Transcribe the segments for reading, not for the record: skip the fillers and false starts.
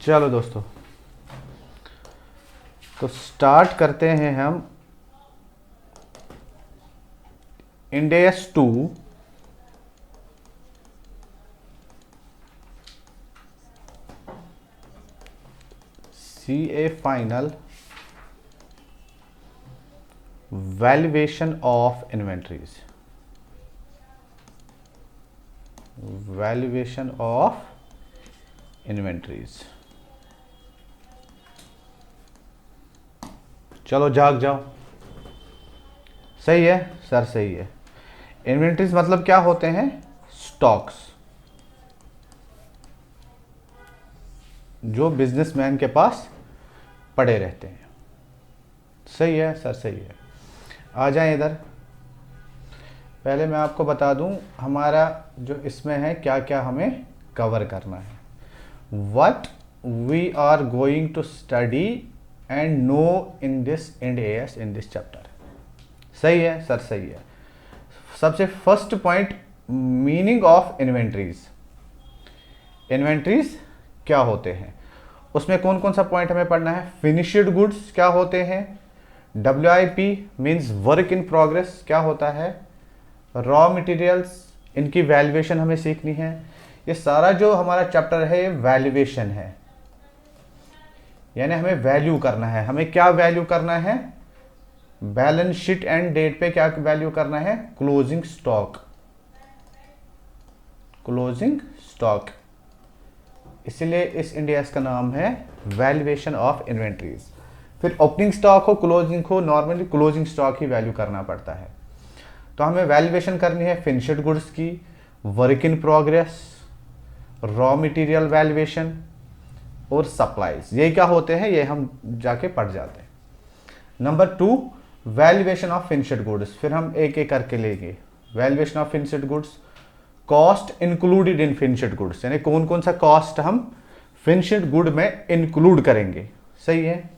चलो दोस्तों, तो स्टार्ट करते हैं हम Ind AS 2 C A final valuation of inventories. Valuation of inventories. चलो जाग जाओ। सही है सर, सही है। इन्वेंट्रीज मतलब क्या होते हैं? स्टॉक्स, जो बिजनेसमैन के पास पड़े रहते हैं। सही है सर, सही है। आ जाएं इधर। पहले मैं आपको बता दूं हमारा जो इसमें है क्या क्या हमें कवर करना है। What we are going to study and know in this Ind AS in this chapter. सही है सर, सही है। सबसे first point, meaning of inventories. Inventories क्या होते हैं, उसमें कौन कौन सा पॉइंट हमें पढ़ना है? फिनिश्ड गुड्स क्या होते हैं? WIP means work in progress क्या होता है? रॉ मटेरियल्स, इनकी वैल्यूएशन हमें सीखनी है। ये सारा जो हमारा चैप्टर है ये वैल्यूएशन है, यानी हमें वैल्यू करना है। हमें क्या वैल्यू करना है? बैलेंस शीट एंड डेट पे क्या वैल्यू करना है? Closing stock. क्लोजिंग स्टॉक, इसलिए इस इंडियास का नाम है वैल्यूएशन ऑफ इन्वेंट्रीज। फिर ओपनिंग स्टॉक हो, क्लोजिंग हो, नॉर्मली क्लोजिंग स्टॉक ही वैल्यू करना पड़ता है। तो हमें वैल्यूएशन करनी है फिनिश्ड गुड्स की, work in progress, raw material valuation और सप्लाईज। ये क्या होते हैं ये हम जाके पढ़ जाते हैं। Number 2, valuation of finished goods. फिर हम एक एक करके लेंगे। Valuation of finished goods, cost included in finished goods, यानी कौन कौन सा कॉस्ट हम फिनिश्ड गुड में इंक्लूड करेंगे। सही है।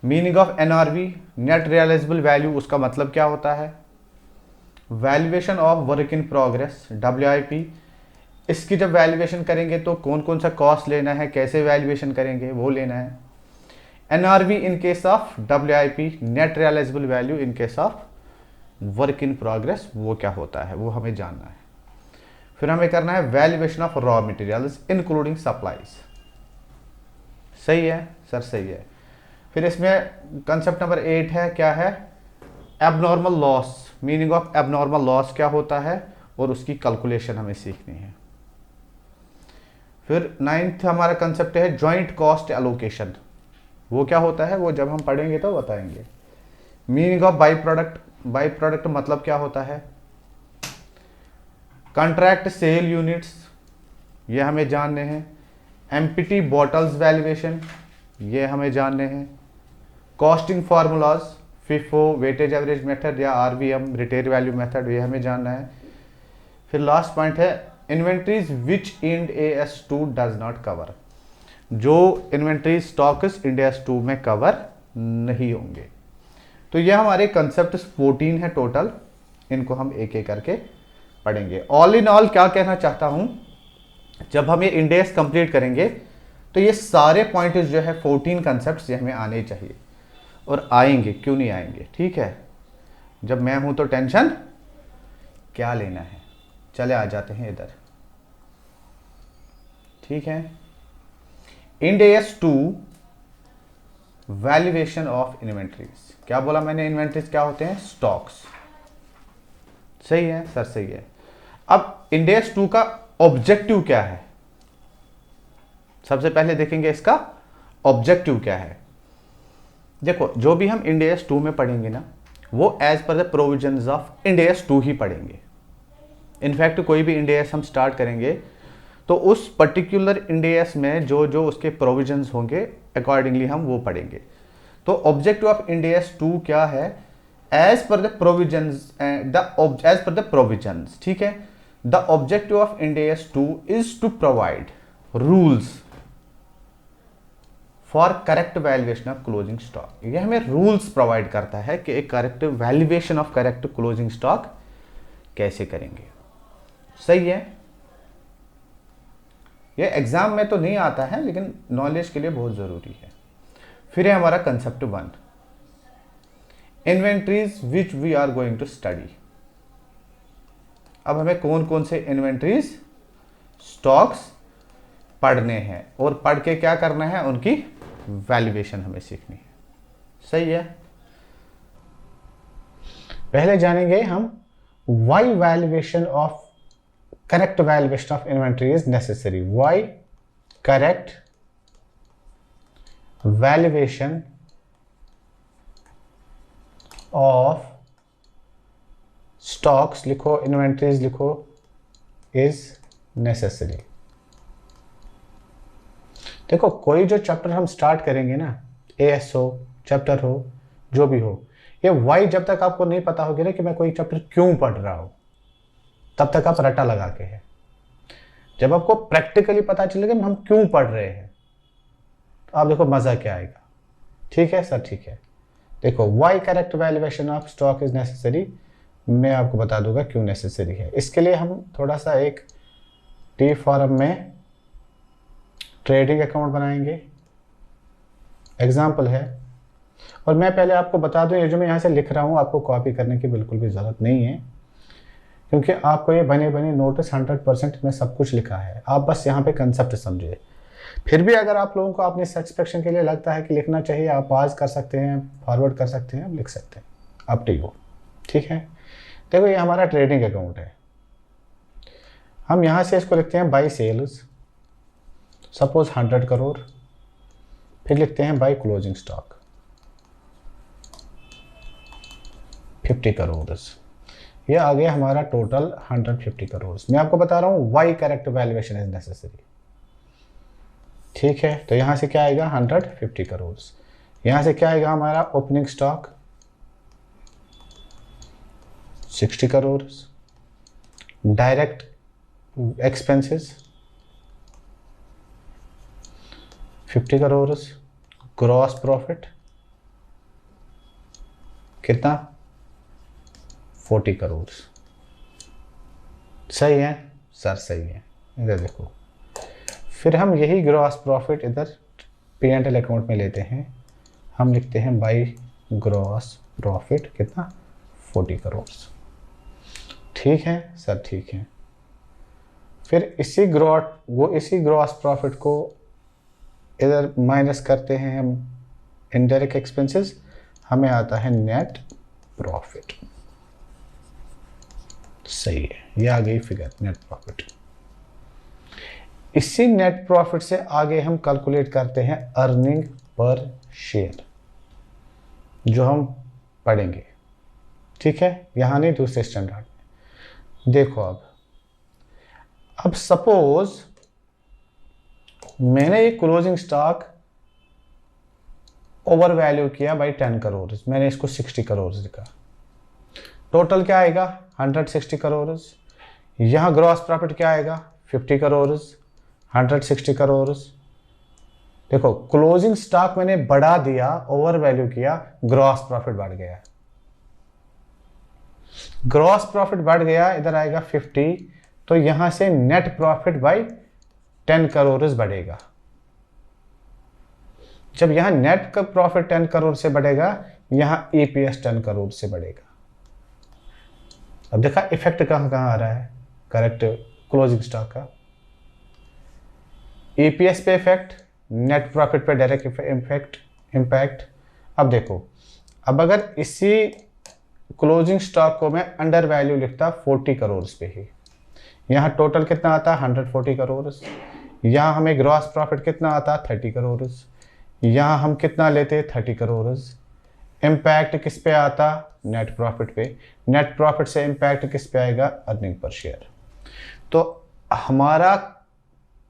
Meaning of NRV, net realisable value, उसका मतलब क्या होता है? Valuation of work in progress, WIP, इसकी जब वैल्यूएशन करेंगे तो कौन कौन सा कॉस्ट लेना है, कैसे वैल्यूएशन करेंगे वो लेना है। NRV in case of WIP, net realisable value in case of work in progress, वो क्या होता है वो हमें जानना है। फिर हमें करना है valuation of raw materials including supplies. सही है सर, सही है। फिर इसमें कंसेप्ट नंबर 8 है, क्या है? Abnormal loss. Meaning of abnormal loss क्या होता है और उसकी कैलकुलेशन हमें सीखनी है। फिर 9th हमारा कंसेप्ट है जॉइंट कॉस्ट एलोकेशन। वो क्या होता है वो जब हम पढ़ेंगे तो बताएंगे। Meaning of by product. By product मतलब क्या होता है? कॉन्ट्रैक्ट सेल यूनिट्स, ये हमें जानने हैं। एम्प्टी बॉटल्स वैल्यूएशन, ये हमें जानने हैं। Costing formulas, FIFO, weightage average method या RVM, रिटेल वैल्यू मेथड, ये हमें जानना है। फिर लास्ट पॉइंट है inventories which Ind AS 2 does not cover, जो इन्वेंट्रीज स्टॉक्स इंड AS 2 में कवर नहीं होंगे। तो ये हमारे कंसेप्ट 14 है टोटल, इनको हम एक एक करके पढ़ेंगे। ऑल इन ऑल क्या कहना चाहता हूं, जब हम ये इंडेक्स कंप्लीट करेंगे तो ये सारे पॉइंट जो है 14 कंसेप्ट्स ये हमें आने चाहिए, और आएंगे, क्यों नहीं आएंगे? ठीक है, जब मैं हूं तो टेंशन क्या लेना है। चले आ जाते हैं इधर। ठीक है, Ind AS 2 valuation of inventories. क्या बोला मैंने? इन्वेंट्रीज क्या होते हैं? स्टॉक्स। सही है सर, सही है। अब इंड AS 2 का ऑब्जेक्टिव क्या है, सबसे पहले देखेंगे इसका ऑब्जेक्टिव क्या है। देखो, जो भी हम इंड AS 2 में पढ़ेंगे ना, वो as per the provisions of Ind AS 2 ही पढ़ेंगे। इनफैक्ट कोई भी इंड AS हम स्टार्ट करेंगे तो उस पर्टिकुलर इंड AS में जो जो उसके प्रोविजंस होंगे अकॉर्डिंगली हम वो पढ़ेंगे। तो ऑब्जेक्टिव ऑफ इंड AS 2 क्या है? As per the provisions, as per the provisions, ठीक है। The objective of Ind AS 2 is to provide rules for correct valuation of closing stock. ये हमें रूल्स प्रोवाइड करता है कि एक correct valuation of correct closing stock कैसे करेंगे। सही है। ये एग्ज़ाम में तो नहीं आता है लेकिन नॉलेज के लिए बहुत ज़रूरी है। फिर है हमारा concept 1, inventories which we are going to study. अब हमें कौन कौन से इन्वेंट्रीज स्टॉक्स पढ़ने हैं और पढ़ के क्या करना है, उनकी वैल्यूएशन हमें सीखनी है। सही है। पहले जानेंगे हम why valuation of correct valuation of inventory is necessary. Why correct valuation of stocks लिखो, इन्वेंट्रीज लिखो, इज नेसेसरी। देखो कोई जो चैप्टर हम स्टार्ट करेंगे ना, एएस हो, चैप्टर हो, जो भी हो, ये वाई जब तक आपको नहीं पता होगी ना कि मैं कोई चैप्टर क्यों पढ़ रहा हूं, तब तक आप रट्टा लगा के है। जब आपको प्रैक्टिकली पता चलेगा हम क्यों पढ़ रहे हैं, तो आप देखो मजा क्या आएगा। ठीक है सर, ठीक है। देखो why correct valuation of stock is necessary, मैं आपको बता दूंगा क्यों नेसेसरी है। इसके लिए हम थोड़ा सा एक टी फॉर्म में ट्रेडिंग अकाउंट बनाएंगे, एग्जाम्पल है। और मैं पहले आपको बता दूं, ये जो मैं यहाँ से लिख रहा हूँ आपको कॉपी करने की बिल्कुल भी ज़रूरत नहीं है, क्योंकि आपको ये बने बने नोटिस 100% में सब कुछ लिखा है, आप बस यहाँ पे कंसेप्ट समझिए। फिर भी अगर आप लोगों को अपनी सेटिस्फेक्शन के लिए लगता है कि लिखना चाहिए, आप पास कर सकते हैं, फॉरवर्ड कर सकते हैं, आप लिख सकते हैं, अप टू यू। ठीक है। देखो ये हमारा ट्रेडिंग अकाउंट है, हम यहाँ से इसको लिखते हैं बाई सेल्स, सपोज 100 करोड़, फिर लिखते हैं बाई क्लोजिंग स्टॉक 50 करोड़। ये आ गया हमारा टोटल 150 करोड़। मैं आपको बता रहा हूँ why correct valuation is necessary. ठीक है, तो यहाँ से क्या आएगा 150 करोड़। यहाँ से क्या आएगा हमारा opening stock 60 crore, direct expenses 50 crore, gross profit कितना 40 करोड़। सही है सर, सही है। इधर देखो, फिर हम यही ग्रॉस प्रॉफिट इधर P&L अकाउंट में लेते हैं, हम लिखते हैं बाई ग्रॉस प्रॉफिट कितना 40 करोड़। ठीक है सर, ठीक है। फिर इसी ग्रॉस प्रॉफिट को इधर माइनस करते हैं हम इनडायरेक्ट एक्सपेंसेस, हमें आता है नेट प्रॉफिट। सही है, ये आ गई फिगर नेट प्रॉफिट। इसी नेट प्रॉफिट से आगे हम कैलकुलेट करते हैं अर्निंग पर शेयर, जो हम पढ़ेंगे। ठीक है, यहां नहीं, दूसरे स्टैंडर्ड में। देखो अब सपोज मैंने ये क्लोजिंग स्टॉक ओवर वैल्यू किया बाई 10 करोड़, मैंने इसको 60 करोड़ लिखा, टोटल क्या आएगा 160 करोड़। यहाँ ग्रॉस प्रॉफिट क्या आएगा 50 करोड़, 160 करोड़। देखो क्लोजिंग स्टॉक मैंने बढ़ा दिया, ओवर वैल्यू किया, ग्रॉस प्रॉफिट बढ़ गया। ग्रॉस प्रॉफिट बढ़ गया, इधर आएगा 50, तो यहां से नेट प्रॉफिट बाई 10 करोड़ बढ़ेगा। जब यहां नेट का प्रॉफिट 10 करोड़ से बढ़ेगा, यहां EPS 10 करोड़ से बढ़ेगा। अब देखा इफेक्ट कहां कहां आ रहा है करेक्ट क्लोजिंग स्टॉक का, EPS पे इफेक्ट, नेट प्रॉफिट पे डायरेक्ट इम्पैक्ट। अब देखो, अब अगर इसी क्लोजिंग स्टॉक को मैं अंडर वैल्यू लिखता 40 करोड़ पे ही, यहाँ टोटल कितना आता 140 करोड़, यहाँ हमें ग्रॉस प्रॉफिट कितना आता 30 करोड़, यहाँ हम कितना लेते 30 करोड़। इम्पैक्ट किस पे आता नेट प्रॉफिट पे, नेट प्रॉफिट से इम्पैक्ट किस पे आएगा अर्निंग पर शेयर। तो हमारा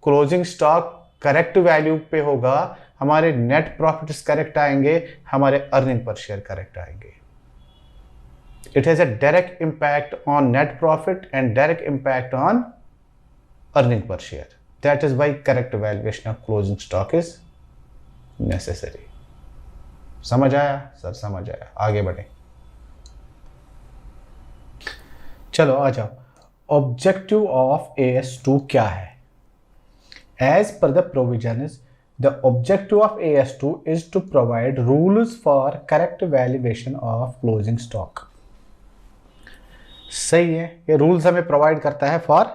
क्लोजिंग स्टॉक करेक्ट वैल्यू पे होगा, हमारे नेट प्रॉफिट्स करेक्ट आएंगे, हमारे अर्निंग पर शेयर करेक्ट आएंगे। It has a direct impact on net profit and direct impact on earning per share. That is why correct valuation of closing stock is necessary. समझ आया sir, समझ आया। आगे बढ़े, चलो आ जाओ। ऑब्जेक्टिव ऑफ AS2 क्या है? As per the provisions, the objective of AS2 is to provide rules for correct valuation of closing stock. सही है, ये रूल्स हमें प्रोवाइड करता है for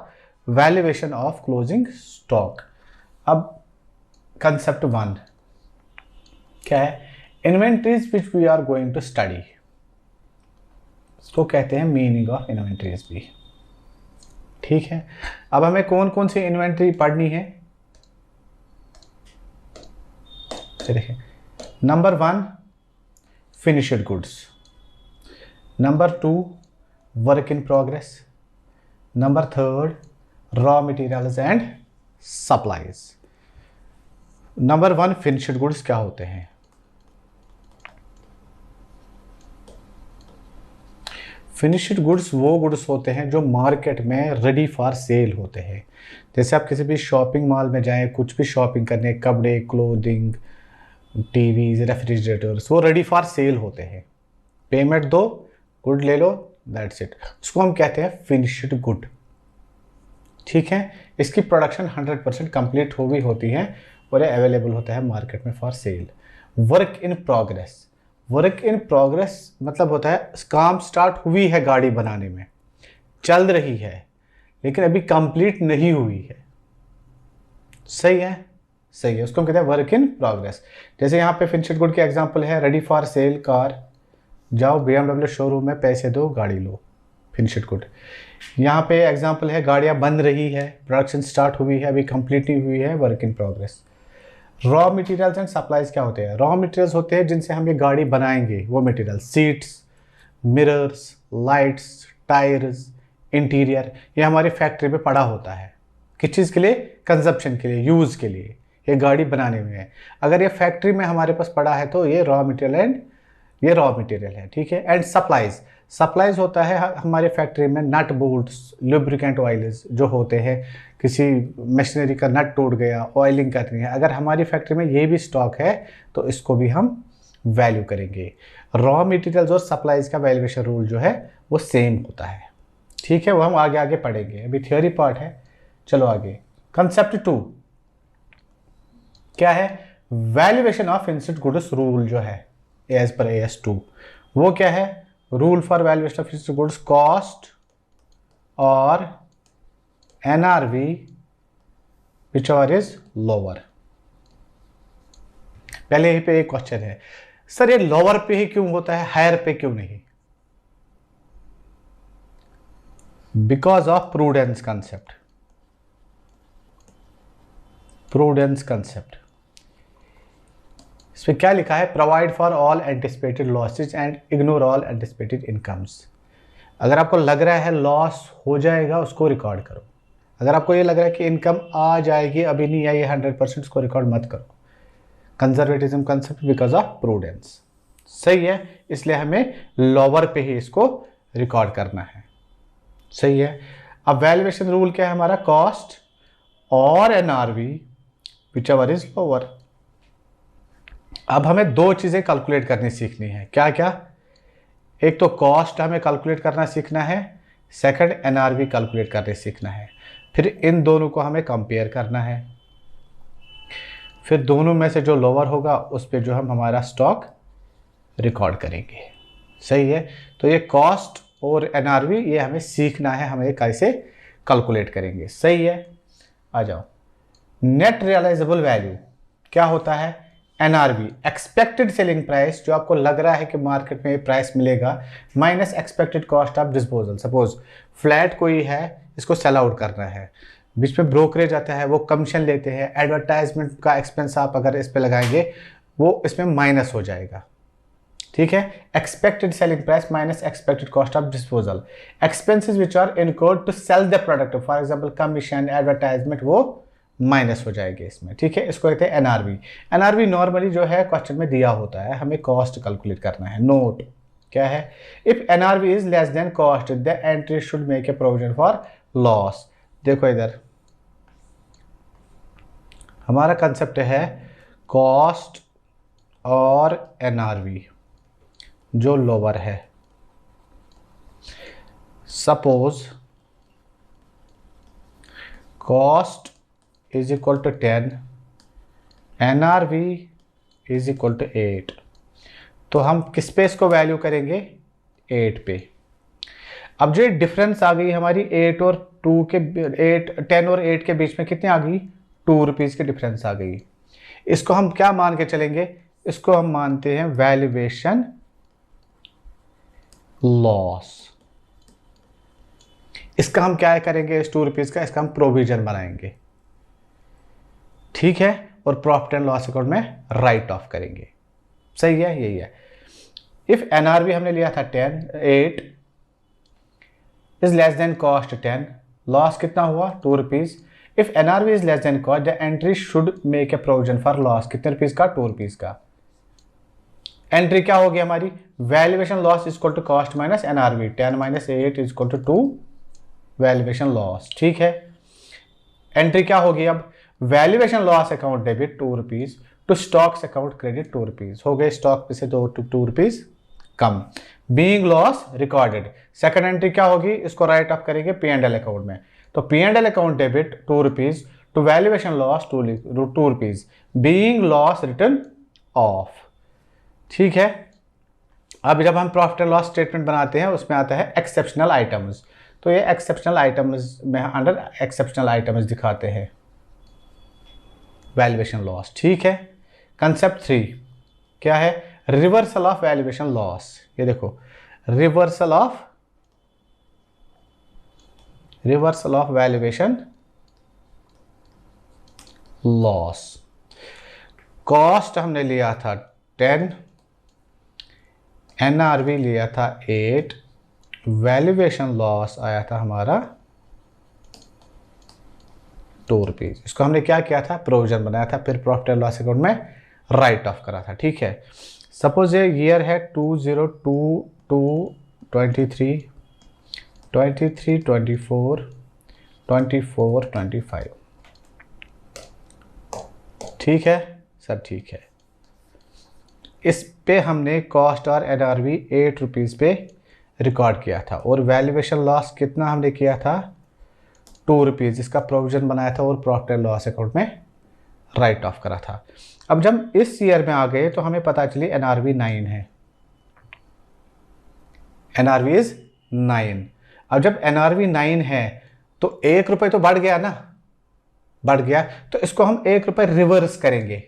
valuation of closing stock. अब कंसेप्ट 1 क्या है? Inventories which we are going to study, इसको कहते हैं मीनिंग ऑफ इन्वेंट्रीज भी. ठीक है, अब हमें कौन कौन सी इन्वेंट्री पढ़नी है? देखिए, number 1 finished goods, number 2 work in progress, number 3 raw materials and supplies. Number 1 finished goods क्या होते हैं? फिनिश्ड गुड्स वो गुड्स होते हैं जो मार्केट में रेडी फॉर सेल होते हैं. जैसे आप किसी भी शॉपिंग मॉल में जाएं, कुछ भी शॉपिंग करने, कपड़े, क्लोथिंग, टीवीज, रेफ्रिजरेटर्स, वो रेडी फॉर सेल होते हैं. पेमेंट दो, गुड ले लो, दैट्स इट. उसको हम कहते हैं फिनिश्ड गुड. ठीक है, इसकी प्रोडक्शन 100% कंप्लीट हो गई होती है और ये अवेलेबल होता है मार्केट में for sale. Work in progress, work in progress मतलब होता है काम स्टार्ट हुई है गाड़ी बनाने में, चल रही है लेकिन अभी कंप्लीट नहीं हुई है. सही है, सही है, उसको हम कहते हैं वर्क इन प्रोग्रेस. जैसे यहाँ पे फिनिश्ड गुड के एग्जांपल है रेडी फॉर सेल कार, जाओ BMW शोरूम में पैसे दो गाड़ी लो, फिनिश्ड गुड. यहाँ पे एग्जांपल है गाड़ियाँ बन रही है, प्रोडक्शन स्टार्ट हुई है, अभी कंप्लीट नहीं हुई है, work in progress. Raw materials and supplies क्या होते हैं? रॉ मटेरियल्स होते हैं जिनसे हम ये गाड़ी बनाएंगे, वो material, seats, mirrors, lights, tyres, interior, ये हमारी फैक्ट्री में पड़ा होता है. किस चीज़ के लिए? कंजप्शन के लिए, यूज़ के लिए, ये गाड़ी बनाने में है. अगर ये फैक्ट्री में हमारे पास पड़ा है तो ये रॉ मटेरियल है. ठीक है. एंड सप्लाईज, सप्लाईज होता है हमारे फैक्ट्री में नट बोल्ट्स, लुब्रिकेंट ऑयल्स जो होते हैं, किसी मशीनरी का नट टूट गया, ऑयलिंग करनी है, अगर हमारी फैक्ट्री में ये भी स्टॉक है तो इसको भी हम वैल्यू करेंगे. रॉ मटेरियल्स और सप्लाईज का वैल्यूएशन रूल जो है वो सेम होता है. ठीक है, वो हम आगे आगे पढ़ेंगे, अभी थियोरी पार्ट है. चलो आगे. कंसेप्ट 2 क्या है? Valuation of finished goods rule जो है एज पर AS2, वो क्या है? Rule for valuation of finished goods, cost और NRV whichever is lower. पहले यहीं पे एक क्वेश्चन है, सर ये लोअर पे ही क्यों होता है, हायर पे क्यों नहीं? Because of prudence concept. Prudence concept, इस पे क्या लिखा है? Provide for all anticipated losses and ignore all anticipated incomes. अगर आपको लग रहा है लॉस हो जाएगा उसको रिकॉर्ड करो, अगर आपको ये लग रहा है कि इनकम आ जाएगी अभी नहीं आई 100%, उसको रिकॉर्ड मत करो. Conservatism concept because of prudence. सही है, इसलिए हमें लोअर पे ही इसको रिकॉर्ड करना है. सही है. अब वैल्यूएशन रूल क्या है हमारा? कॉस्ट और NRV whichever is lower. अब हमें दो चीज़ें कैलकुलेट करनी सीखनी है. क्या क्या? एक तो कॉस्ट हमें कैलकुलेट करना सीखना है, सेकंड NRV कैलकुलेट करने सीखना है. फिर इन दोनों को हमें कंपेयर करना है, फिर दोनों में से जो लोअर होगा उस पर जो हम हमारा स्टॉक रिकॉर्ड करेंगे. सही है. तो ये कॉस्ट और NRV ये हमें सीखना है, हमें कैसे कैलकुलेट करेंगे. सही है. आ जाओ. नेट रियलाइजेबल वैल्यू क्या होता है? NRV एक्सपेक्टेड सेलिंग प्राइस, जो आपको लग रहा है कि मार्केट में ये प्राइस मिलेगा, minus expected cost of disposal. Suppose flat कोई है, इसको सेल आउट करना है, बीच में ब्रोकरेज आता है, वो कमीशन लेते हैं, एडवर्टाइजमेंट का एक्सपेंस आप अगर इस पे लगाएंगे वो इसमें माइनस हो जाएगा. ठीक है. Expected selling price minus expected cost of disposal. Expenses which are incurred to sell the product, for example commission, advertisement, वो माइनस हो जाएगी इसमें. ठीक है. इसको कहते हैं NRV. NRV नॉर्मली जो है क्वेश्चन में दिया होता है, हमें कॉस्ट कैलकुलेट करना है. नोट क्या है? If NRV is less than cost the entry should make a provision for loss. देखो इधर हमारा कंसेप्ट है कॉस्ट और NRV जो लोअर है. Suppose cost is equal to 10, NRV is equal to 8। तो हम किस पे इसको वैल्यू करेंगे? 8 पे। अब जो डिफरेंस आ गई हमारी 8 और 2 के 10 और 8 के बीच में कितनी आ गई? 2 रुपीज़ की डिफरेंस आ गई। इसको हम क्या मान के चलेंगे? इसको हम मानते हैं वैल्यूएशन लॉस। इसका हम क्या करेंगे? इस 2 रुपीज़ का इसका हम प्रोविजन बनाएंगे, ठीक है, और प्रॉफिट एंड लॉस अकाउंट में राइट ऑफ करेंगे। सही है, यही है। इफ NRV हमने लिया था 8 is less than cost 10, loss कितना हुआ? 2 rupees. If NRV is less than cost the entry should make a provision for loss. कितने रुपीज़ का? 2 रुपीज़ का। एंट्री क्या होगी हमारी? Valuation loss is equal to cost minus NRV, 10 minus 8 is equal to 2 valuation loss, ठीक है। Entry क्या होगी अब? Valuation loss account debit 2 rupees to stocks account credit 2 rupees. हो गए स्टॉक पे से 2 रुपीज़ कम। Being loss recorded. Second entry क्या होगी? इसको राइट ऑफ करेंगे P&L अकाउंट में। तो P&L account debit 2 rupees to valuation loss 2 rupees, being loss return of, ठीक है। अब जब हम प्रॉफिट एंड लॉस स्टेटमेंट बनाते हैं उसमें आता है एक्सेप्शनल आइटम्स। तो ये एक्सेप्शनल आइटम्स में अंडर एक्सेप्शनल आइटम्स दिखाते हैं वैल्यूएशन लॉस, ठीक है। कंसेप्ट 3 क्या है? Reversal of valuation loss. ये देखो, reversal of valuation loss. Cost हमने लिया था 10, NRV लिया था 8, वैल्यूएशन लॉस आया था हमारा 2 रुपीज़। इसको हमने क्या किया था? प्रोविजन बनाया था, फिर प्रॉफिट एंड लॉस अकाउंट में राइट ऑफ करा था, ठीक है। सपोज ये ईयर है 2022, 23, 24, 25, ठीक है सर, ठीक है। इस पे हमने कॉस्ट और NRV 8 रुपीज़ पे रिकॉर्ड किया था और वैल्यूएशन लॉस कितना हमने किया था? 2 रुपीज़। इसका प्रोविजन बनाया था और प्रॉफिट एंड लॉस अकाउंट में राइट ऑफ करा था। अब जब इस ईयर में आ गए तो हमें पता चली NRV 9 है, NRV इज 9। अब जब NRV 9 है तो 1 रुपये तो बढ़ गया ना, बढ़ गया, तो इसको हम 1 रुपये रिवर्स करेंगे।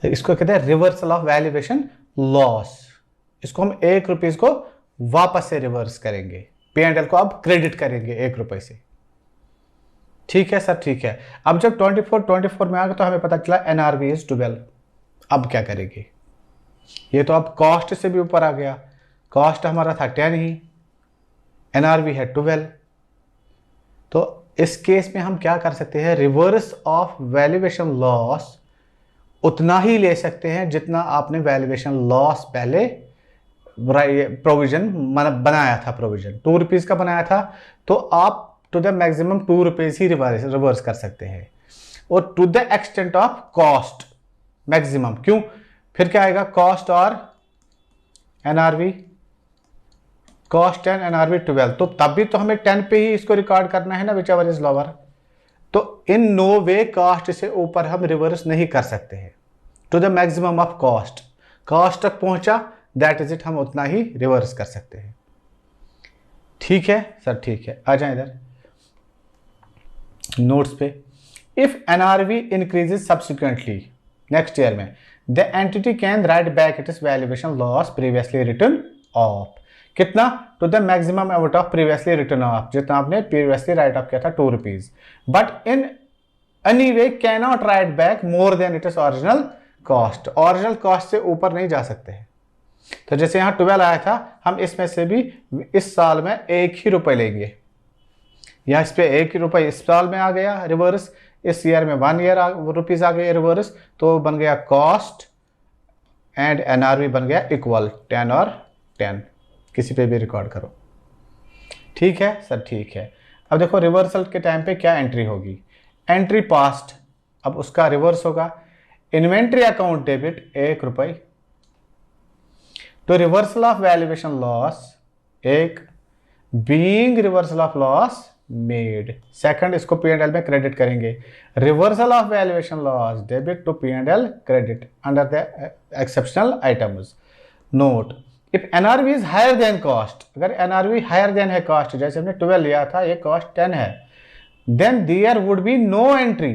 इसको कहते हैं रिवर्सल ऑफ वैल्यूएशन लॉस। इसको हम 1 रुपीज़ को वापस से रिवर्स करेंगे, P&L को अब क्रेडिट करेंगे 1 रुपये से, ठीक है सर, ठीक है। अब जब 24 में आ गया तो हमें पता चला NRV इज 12। अब क्या करेंगे? ये तो अब कॉस्ट से भी ऊपर आ गया, कॉस्ट हमारा था 10 ही, NRV है 12। तो इस केस में हम क्या कर सकते हैं? रिवर्स ऑफ वैल्यूएशन लॉस उतना ही ले सकते हैं जितना आपने वैल्यूएशन लॉस पहले प्रोविजन बनाया था। प्रोविजन 2 रुपीज़ का बनाया था, तो आप टू द मैक्सिमम 2 रुपीज़ ही रिवर्स कर सकते हैं, और to the extent of cost maximum. क्यों? फिर क्या आएगा? कॉस्ट और NRV, कॉस्ट 10, NRV 12, तो तब भी तो हमें 10 पे ही इसको रिकॉर्ड करना है ना, विच एवर इज लोअर। तो इन नो वे कॉस्ट से ऊपर हम रिवर्स नहीं कर सकते हैं। To the maximum of cost, cost तक पहुंचा, दैट इज इट, हम उतना ही रिवर्स कर सकते हैं, ठीक है सर, ठीक है। आ जाए इधर नोट्स पे। If NRV increases subsequently next year में, the entity can write back its valuation loss previously written off. कितना? To the maximum amount of previously written off, जितना आपने प्रीवियसली राइट ऑफ किया था 2 rupees, but in any way can not write back more than it is original cost. Original cost से ऊपर नहीं जा सकते हैं। तो जैसे यहाँ 12 आया था, हम इसमें से भी इस साल में 1 ही रुपये लेंगे, यहाँ इस पे 1 ही रुपये इस साल में आ गया रिवर्स, इस ईयर में 1 रुपीज़ आ गए रिवर्स, तो बन गया कॉस्ट एंड NRV बन गया इक्वल 10 और 10। किसी पे भी रिकॉर्ड करो, ठीक है सर, ठीक है। अब देखो रिवर्सल के टाइम पे क्या एंट्री होगी? एंट्री पास्ट, अब उसका रिवर्स होगा। इन्वेंट्री अकाउंट डेबिट 1 रुपये, तो reversal of valuation loss 1, being reversal of loss made. Second, इसको P&L में क्रेडिट करेंगे। Reversal of valuation loss debit to P&L credit under the exceptional items. Note, if NRV is higher than cost, अगर NRV higher than है cost, जैसे हमने 12 लिया था, ये कॉस्ट 10 है, then there would be no entry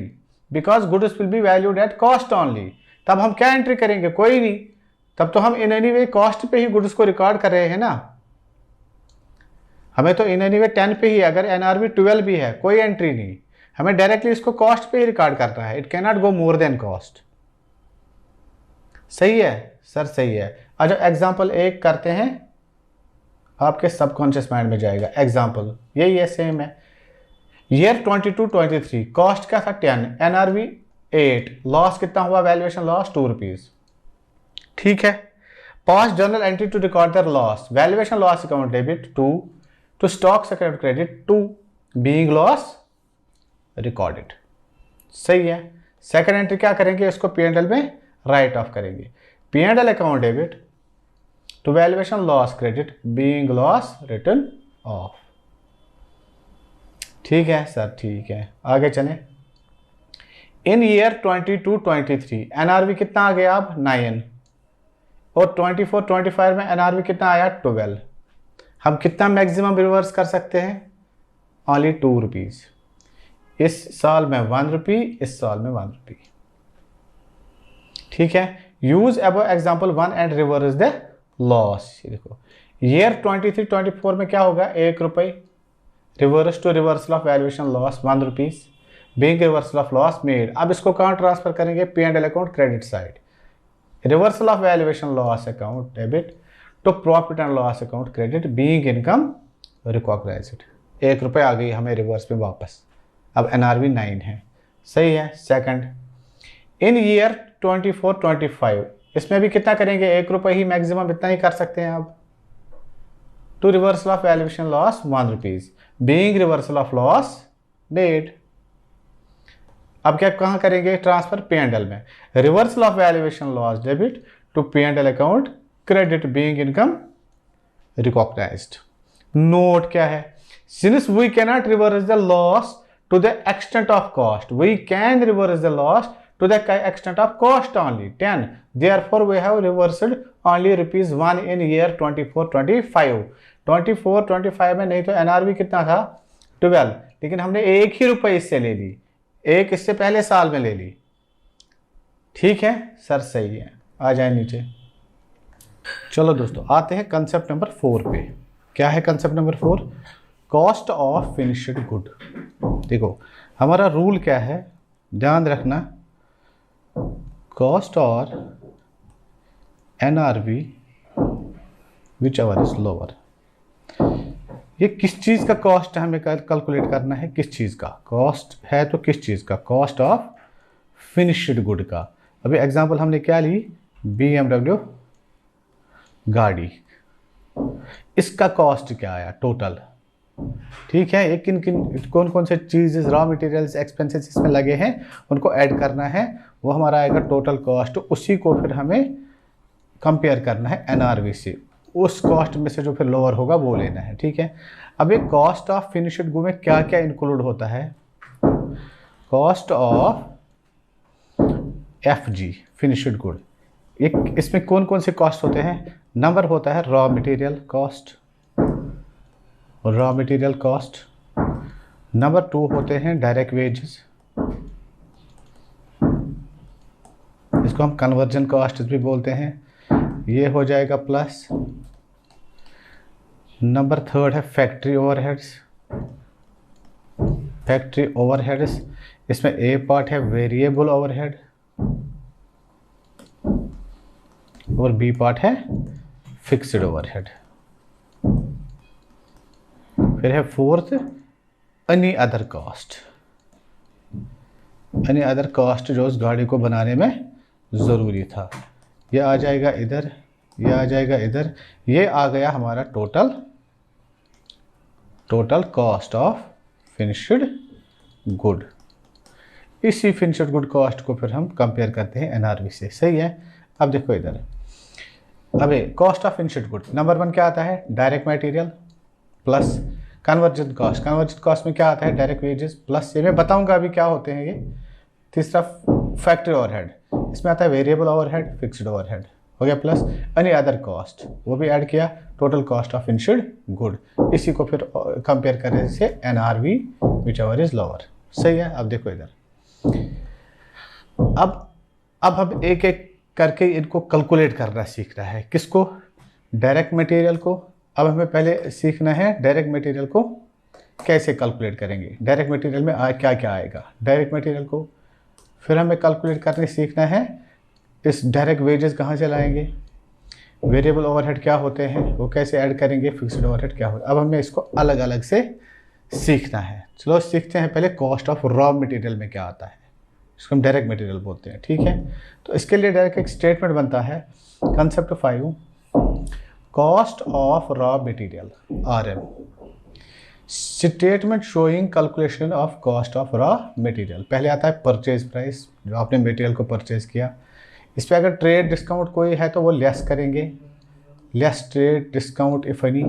because goods will be valued at cost only. तब हम क्या एंट्री करेंगे? कोई नहीं, तब तो हम इन एनी वे कॉस्ट पे ही गुड्स को रिकॉर्ड कर रहे हैं ना, हमें तो इन एनी वे 10 पे ही, अगर NRV 12 भी है कोई एंट्री नहीं, हमें डायरेक्टली इसको कॉस्ट पे ही रिकॉर्ड करना है। It can not go more than cost. सही है सर, सही है। अच्छा एग्जाम्पल एक करते हैं, आपके सबकॉन्शियस माइंड में जाएगा। एग्जाम्पल यही है, सेम है। ईयर 22-23 कॉस्ट क्या था 10, NRV 8, लॉस कितना हुआ? Valuation loss 2 rupees. ठीक है। Pass journal entry to record the loss, valuation loss account debit 2 to stock account credit 2 being loss recorded. सही है। सेकंड एंट्री क्या करेंगे? इसको P&L में राइट ऑफ करेंगे। P&L account debit to valuation loss credit being loss return of. ठीक है sir, ठीक है। आगे चलें। इन ईयर 22-23 NRV कितना आ गया अब? 9, और 24-25 में NRV कितना आया? 12। हम कितना मैक्सिमम रिवर्स कर सकते हैं? Only 2 rupees. इस साल में 1 रुपी, इस साल में 1 रुपी। ठीक है। Use above example 1 and reverse the loss. देखो ईयर 23-24 में क्या होगा? 1 रुपये। Reverse to reversal of valuation loss 1 rupees being reversal of loss made. अब इसको कहाँ ट्रांसफर करेंगे? P&L account credit side. Reversal of valuation loss account debit to profit and loss account credit being income recognised. 1 रुपये आ गई हमें reverse में वापस। अब NRV 9 है। सही है। सेकंड, इन ईयर 24-25 इसमें भी कितना करेंगे? 1 रुपये ही मैक्सिमम, इतना ही कर सकते हैं। अब to reversal of valuation loss 1 rupees being reversal of loss made. अब क्या कहाँ करेंगे ट्रांसफर? P&L में। Reversal of valuation loss debit to P&L account credit being income recognised. Note क्या है? Since we can not reverse the loss to the extent of cost, we can reverse the loss to the extent of cost only 10, therefore we have reversed only ₹1 in year 24-25। 24-25 में नहीं तो NRV कितना था? 12, लेकिन हमने 1 ही रुपये इससे ले ली, 1 इससे पहले साल में ले ली। ठीक है सर, सही है। आ जाए नीचे। चलो दोस्तों आते हैं कंसेप्ट नंबर 4 पे। क्या है concept number 4? Cost of finished good. देखो हमारा रूल क्या है, ध्यान रखना। कॉस्ट और NRV which ever is lower. ये किस चीज़ का कॉस्ट हमें कैलकुलेट करना है? किस चीज़ का कॉस्ट है? तो किस चीज़ का? कॉस्ट ऑफ फिनिश्ड गुड का। अभी एग्जांपल हमने क्या ली? BMW गाड़ी। इसका कॉस्ट क्या आया टोटल? ठीक है। ये कौन कौन से चीज़ रॉ मटेरियल्स एक्सपेंसेस इसमें लगे हैं उनको ऐड करना है, वो हमारा आएगा टोटल कॉस्ट। उसी को फिर हमें कंपेयर करना है NRV से, उस कॉस्ट में से जो फिर लोअर होगा वो लेना है। ठीक है। अब ये कॉस्ट ऑफ फिनिश्ड गुड में क्या क्या इंक्लूड होता है? Cost of FG finished good, एक इसमें कौन कौन से कॉस्ट होते हैं? नंबर होता है raw material cost, raw material cost. Number 2 होते हैं डायरेक्ट वेजेस, इसको हम कन्वर्जन कॉस्ट भी बोलते हैं, ये हो जाएगा प्लस। नंबर 3 है फैक्ट्री ओवरहेड्स। फैक्ट्री ओवरहेड्स इसमें ए पार्ट है वेरिएबल ओवरहेड और बी पार्ट है फिक्स्ड ओवरहेड। फिर है 4th any other cost. Any other cost जो उस गाड़ी को बनाने में ज़रूरी था, ये आ जाएगा इधर, ये आ जाएगा इधर। ये आ गया हमारा total cost of finished good. इसी फिनिश्ड गुड कॉस्ट को फिर हम कंपेयर करते हैं NRV से। सही है। अब देखो इधर, अबे cost of finished good number 1 क्या आता है? Direct material plus conversion cost में क्या आता है, डायरेक्ट वेजेस प्लस, ये मैं बताऊंगा अभी क्या होते हैं ये। तीसरा फैक्ट्री ओवरहेड, इसमें आता है वेरिएबल ओवरहेड, फिक्स्ड ओवरहेड हो गया, प्लस एनी अदर कॉस्ट, वो भी ऐड किया, total cost of finished good. इसी को फिर कंपेयर करें से NRV which ever is lower. सही है। अब देखो इधर, अब हम एक एक करके इनको कैलकुलेट करना सीखना है। किसको, डायरेक्ट मटेरियल को। अब हमें पहले सीखना है डायरेक्ट मटेरियल को कैसे कैलकुलेट करेंगे, डायरेक्ट मटेरियल में क्या क्या आएगा डायरेक्ट मटेरियल को। फिर हमें कैलकुलेट करने सीखना है इस डायरेक्ट वेजेस कहाँ से लाएंगे, वेरिएबल ओवरहेड क्या होते हैं वो कैसे ऐड करेंगे, फिक्स्ड ओवरहेड क्या होता है। अब हमें इसको अलग अलग से सीखना है। चलो सीखते हैं पहले कॉस्ट ऑफ रॉ मटेरियल में क्या आता है, इसको हम डायरेक्ट मटेरियल बोलते हैं। ठीक है, तो इसके लिए डायरेक्ट एक स्टेटमेंट बनता है, concept 5, cost of raw material RM, statement showing calculation of cost of raw material. पहले आता है परचेज प्राइस, जो आपने मटेरियल को परचेज किया, इस पर अगर ट्रेड डिस्काउंट कोई है तो वो लेस करेंगे, less trade discount if any.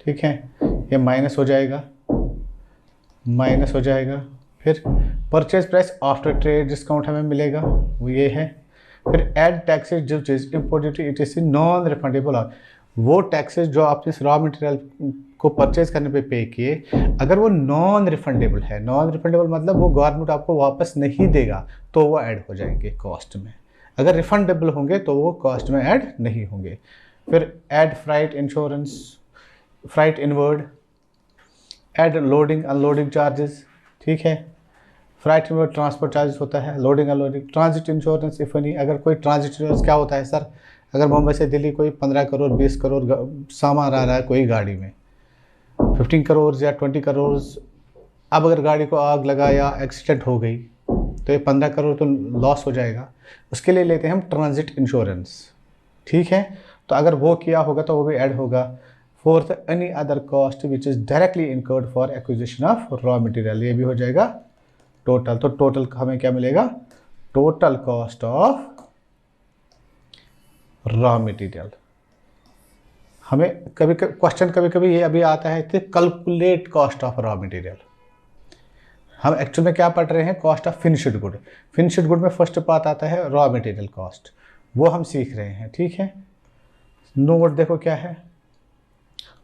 ठीक है, ये माइनस हो जाएगा, माइनस हो जाएगा। फिर purchase price after trade discount हमें मिलेगा, वो ये है। फिर एड टैक्सेज जो चीज़ imported it is non refundable, वो टैक्सेस जो आपने रॉ मटेरियल को परचेज करने पे पे किए, अगर वो नॉन रिफंडेबल है, नॉन रिफंडेबल मतलब वो गवर्नमेंट आपको वापस नहीं देगा, तो वो ऐड हो जाएंगे कॉस्ट में। अगर रिफंडेबल होंगे तो वो कॉस्ट में ऐड नहीं होंगे। फिर add freight insurance, freight inward, add loading unloading charges. ठीक है, फ्राइट इनवर्ड ट्रांसपोर्ट चार्जेस होता है, loading unloading, transit insurance if any. अगर कोई ट्रांजिट इंश्योरेंस क्या होता है सर, अगर मुंबई से दिल्ली कोई 15 करोड़ 20 करोड़ सामान आ रहा है कोई गाड़ी में, 15 करोड़ या 20 करोड़, अब अगर गाड़ी को आग लगा या एक्सीडेंट हो गई तो ये 15 करोड़ तो लॉस हो जाएगा, उसके लिए लेते हैं हम ट्रांजिट इंश्योरेंस। ठीक है, तो अगर वो किया होगा तो वो भी ऐड होगा। Fourth, any other cost which is directly incurred for acquisition of raw material, ये भी हो जाएगा टोटल। तो टोटल हमें क्या मिलेगा, total cost of raw material. हमें कभी क्वेश्चन कभी कभी ये अभी आता है कि calculate cost of raw material. हम एक्चुअल में क्या पढ़ रहे हैं, cost of finished good. Finished good में फर्स्ट पार्ट आता है रॉ मटेरियल कॉस्ट, वो हम सीख रहे हैं। ठीक है, नोट देखो क्या है,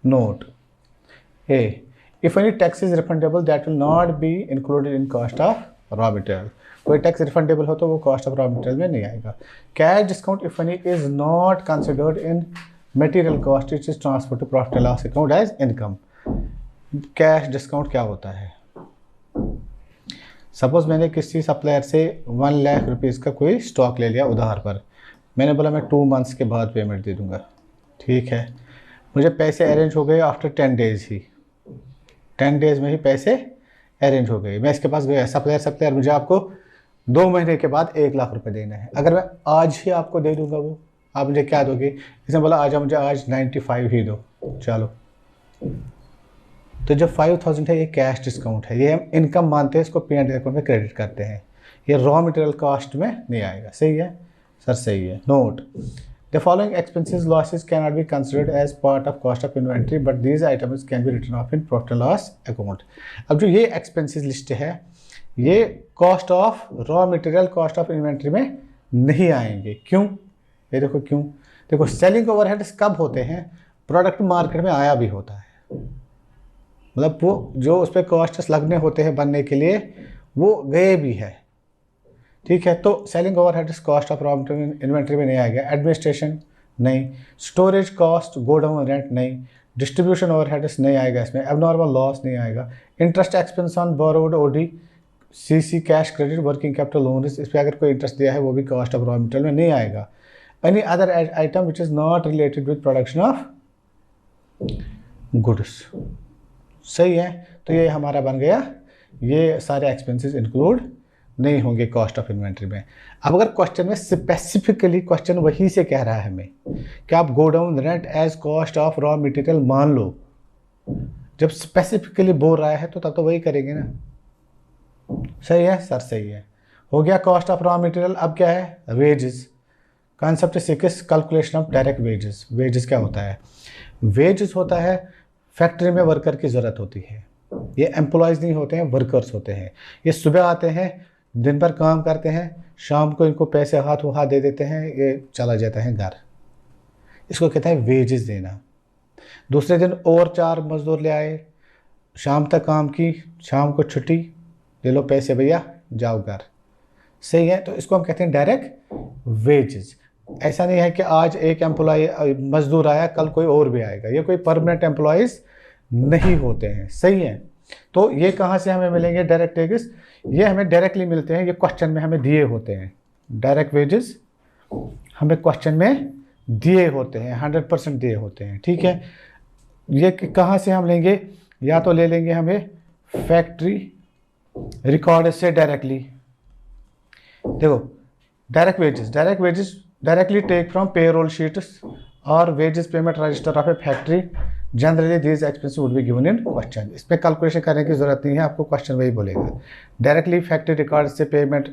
note A, if any tax is refundable that will not be included in cost of raw material. कोई टैक्स रिफंडेबल हो तो वो कॉस्ट ऑफ रॉ मटेरियल में नहीं आएगा। Cash discount if any is not considered in material cost, it is transfer to profit and loss account as income. Cash discount क्या होता है, सपोज मैंने किसी सप्लायर से 1 लाख रुपीज़ का कोई स्टॉक ले लिया उधार पर, मैंने बोला मैं 2 मंथ्स के बाद पेमेंट दे दूंगा। ठीक है, मुझे पैसे अरेंज हो गए आफ्टर 10 डेज़ ही, 10 डेज़ में ही पैसे अरेंज हो गए। मैं इसके पास गया, सप्लायर मुझे आपको 2 महीने के बाद 1 लाख रुपए देना है, अगर मैं आज ही आपको दे दूंगा वो, आप मुझे क्या दोगे, इसने बोला आजा मुझे आज 95 ही दो, चलो। तो जो 5000 है ये कैश डिस्काउंट है, ये हम इनकम मानते हैं, इसको P&L अकाउंट में क्रेडिट करते हैं, ये रॉ मटेरियल कॉस्ट में नहीं आएगा। सही है सर, सही है। Note, the following expenses losses can not be considered as part of cost of inventory but these items can be written off in profit and loss account. अब जो ये एक्सपेंसेस लिस्ट है ये cost of raw material cost of inventory में नहीं आएंगे। क्यों, ये देखो क्यों, देखो सेलिंग ओवरहेड्स कब होते हैं, प्रोडक्ट मार्केट में आया भी होता है, मतलब वो जो उस पर कॉस्ट्स लगने होते हैं बनने के लिए वो गए भी है। ठीक है, तो selling overheads cost of raw material inventory में नहीं आएगा। एडमिनिस्ट्रेशन नहीं, स्टोरेज कॉस्ट गोडाउन रेंट नहीं, डिस्ट्रीब्यूशन ओवरहेड्स नहीं आएगा इसमें, एबनॉर्मल लॉस नहीं आएगा, interest expense on borrowed OD CC cash credit working capital loan, इस पर अगर कोई इंटरेस्ट दिया है वो भी कॉस्ट ऑफ रॉ मटेरियल में नहीं आएगा। Any other item which is not related with production of goods. सही है, तो ये हमारा बन गया, ये सारे एक्सपेंसेस इंक्लूड नहीं होंगे कॉस्ट ऑफ इन्वेंट्री में। अब अगर क्वेश्चन में स्पेसिफिकली क्वेश्चन वही से कह रहा है हमें कि आप godown rent as cost of raw material मान लो, जब स्पेसिफिकली बोल रहा है तो तब तो वही करेंगे ना। सही है सर, सही है, हो गया कॉस्ट ऑफ रॉ मटेरियल। अब क्या है, wages. Concept 6, calculation of direct wages. Wages क्या होता है, वेजेस होता है फैक्ट्री में वर्कर की ज़रूरत होती है। ये एम्प्लॉयज़ नहीं होते हैं, वर्कर्स होते हैं। ये सुबह आते हैं, दिन भर काम करते हैं, शाम को इनको पैसे हाथों हाथ दे देते हैं, ये चला जाता है घर। इसको कहते हैं वेजेस देना। दूसरे दिन और 4 मजदूर ले आए, शाम तक काम की, शाम को छुट्टी, ले लो पैसे भैया, जाओ घर। सही है, तो इसको हम कहते हैं डायरेक्ट वेजेस। ऐसा नहीं है कि आज एक एम्प्लॉय मजदूर आया, कल कोई और भी आएगा। ये कोई परमानेंट एम्प्लॉयज़ नहीं होते हैं। सही है, तो ये कहाँ से हमें मिलेंगे डायरेक्ट वेजेस? ये हमें डायरेक्टली मिलते हैं, ये क्वेश्चन में हमें दिए होते हैं। डायरेक्ट वेजेस हमें क्वेश्चन में दिए होते हैं, 100% दिए होते हैं। ठीक है, ये कहाँ से हम लेंगे? या तो ले लेंगे हमें फैक्ट्री रिकॉर्ड से डायरेक्टली। देखो, direct wages directly take from payroll sheets और wages payment register of a factory. Generally these expenses would be given in question. इसमें कैलकुलेशन करने की जरूरत नहीं है, आपको क्वेश्चन वही बोलेगा। डायरेक्टली फैक्ट्री रिकॉर्ड से पेमेंट,